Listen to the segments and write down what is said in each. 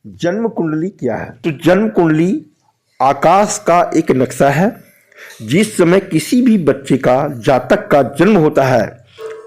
जन्म कुंडली क्या है? तो जन्म कुंडली आकाश का एक नक्शा है। जिस समय किसी भी बच्चे का जातक का जन्म होता है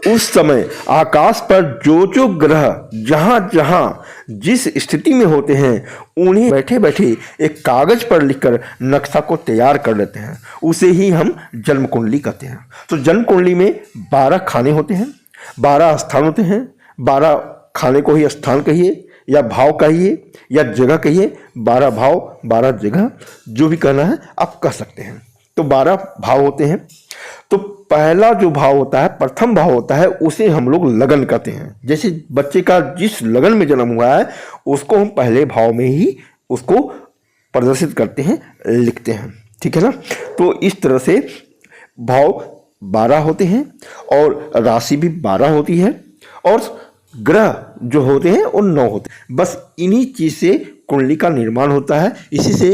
उस समय आकाश पर जो जो ग्रह जहां जहां जिस स्थिति में होते हैं उन्हें बैठे बैठे एक कागज पर लिखकर नक्शा को तैयार कर लेते हैं, उसे ही हम जन्म कुंडली कहते हैं। तो जन्म कुंडली में 12 खाने होते हैं, 12 स्थान होते हैं। 12 खाने को ही स्थान कहिए या भाव कहिए या जगह कहिए, 12 भाव 12 जगह, जो भी कहना है आप कह सकते हैं। तो 12 भाव होते हैं। तो पहला जो भाव होता है, प्रथम भाव होता है, उसे हम लोग लगन कहते हैं। जैसे बच्चे का जिस लगन में जन्म हुआ है उसको हम पहले भाव में ही उसको प्रदर्शित करते हैं, लिखते हैं, ठीक है ना। तो इस तरह से भाव 12 होते हैं और राशि भी 12 होती है और ग्रह जो होते हैं वो 9 होते हैं। बस इन्हीं चीज से कुंडली का निर्माण होता है। इसी से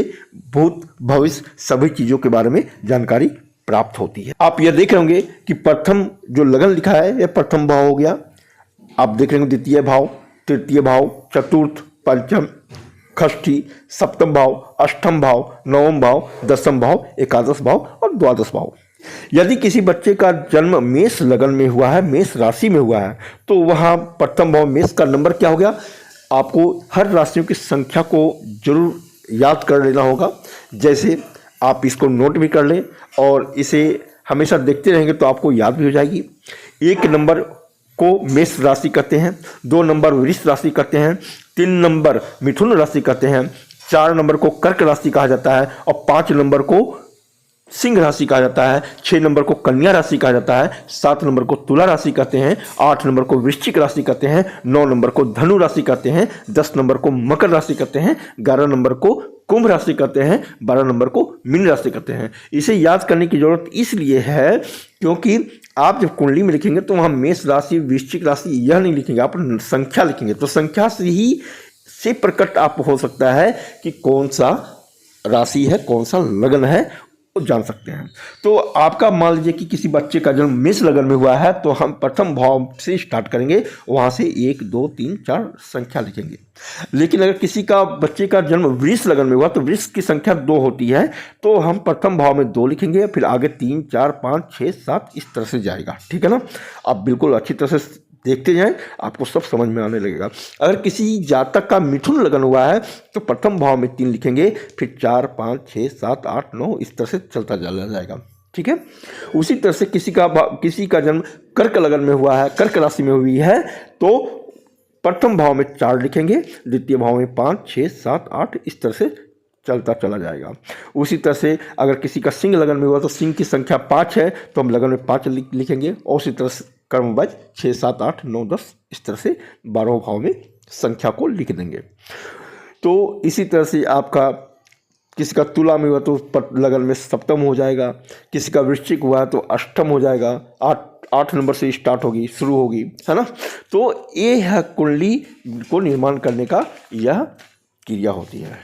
भूत भविष्य सभी चीजों के बारे में जानकारी प्राप्त होती है। आप यह देख रहे होंगे कि प्रथम जो लगन लिखा है यह प्रथम भाव हो गया। आप देख रहे होंगे द्वितीय भाव, तृतीय भाव, चतुर्थ, पंचम, षष्ठी, सप्तम भाव, अष्टम भाव, नवम भाव, दसम भाव, एकादश भाव और द्वादश भाव। यदि किसी बच्चे का जन्म मेष लगन में हुआ है, मेष राशि में हुआ है, तो वहाँ प्रथम भाव मेष का नंबर क्या हो गया? आपको हर राशियों की संख्या को जरूर याद कर लेना होगा। जैसे आप इसको नोट भी कर लें और इसे हमेशा देखते रहेंगे तो आपको याद भी हो जाएगी। 1 नंबर को मेष राशि कहते हैं, 2 नंबर वृष राशि कहते हैं, 3 नंबर मिथुन राशि कहते हैं, 4 नंबर को कर्क राशि कहा जाता है और 5 नंबर को सिंह राशि कहा जाता है, 6 नंबर को कन्या राशि कहा जाता है, 7 नंबर को तुला राशि कहते हैं, 8 नंबर को वृश्चिक राशि कहते हैं, 9 नंबर को धनु राशि कहते हैं, 10 नंबर को मकर राशि कहते हैं, 11 नंबर को कुंभ राशि कहते हैं, 12 नंबर को मीन राशि कहते हैं। इसे याद करने की जरूरत इसलिए है क्योंकि आप जब कुंडली में लिखेंगे तो वहाँ मेष राशि वृश्चिक राशि यह नहीं लिखेंगे, आप संख्या लिखेंगे। तो संख्या से ही से प्रकट आप हो सकता है कि कौन सा राशि है, कौन सा लगन है, जान सकते हैं। तो आपका मान लीजिए कि किसी बच्चे का जन्म मेष लगन में हुआ है तो हम प्रथम भाव से स्टार्ट करेंगे, वहाँ से 1 2 3 4 संख्या लिखेंगे। लेकिन अगर किसी का बच्चे का जन्म वृष लगन में हुआ तो वृष की संख्या 2 होती है, तो हम प्रथम भाव में 2 लिखेंगे, फिर आगे 3 4 5 6 7 इस तरह से जाएगा, ठीक है ना। आप बिल्कुल अच्छी तरह से देखते जाएं, आपको सब समझ में आने लगेगा। अगर किसी जातक का मिथुन लगन हुआ है तो प्रथम भाव में 3 लिखेंगे, फिर 4 5 6 7 8 9 इस तरह से चलता चला जाएगा, ठीक है। उसी तरह से किसी का जन्म कर्क लगन में हुआ है, कर्क राशि में हुई है, तो प्रथम भाव में 4 लिखेंगे, द्वितीय भाव में 5 6 7 8 इस तरह से चलता चला जाएगा। उसी तरह से अगर किसी का सिंह लगन में हुआ तो सिंह की संख्या 5 है तो हम लगन में 5 लिखेंगे और उसी तरह से क्रमबद्ध 6 7 8 9 10 इस तरह से 12 भाव में संख्या को लिख देंगे। तो इसी तरह से आपका किसी का तुला में हुआ तो लगन में सप्तम हो जाएगा, किसी का वृश्चिक हुआ है तो अष्टम हो जाएगा, 8 नंबर से स्टार्ट होगी, शुरू होगी, है ना। तो ये है कुंडली को निर्माण करने का यह क्रिया होती है।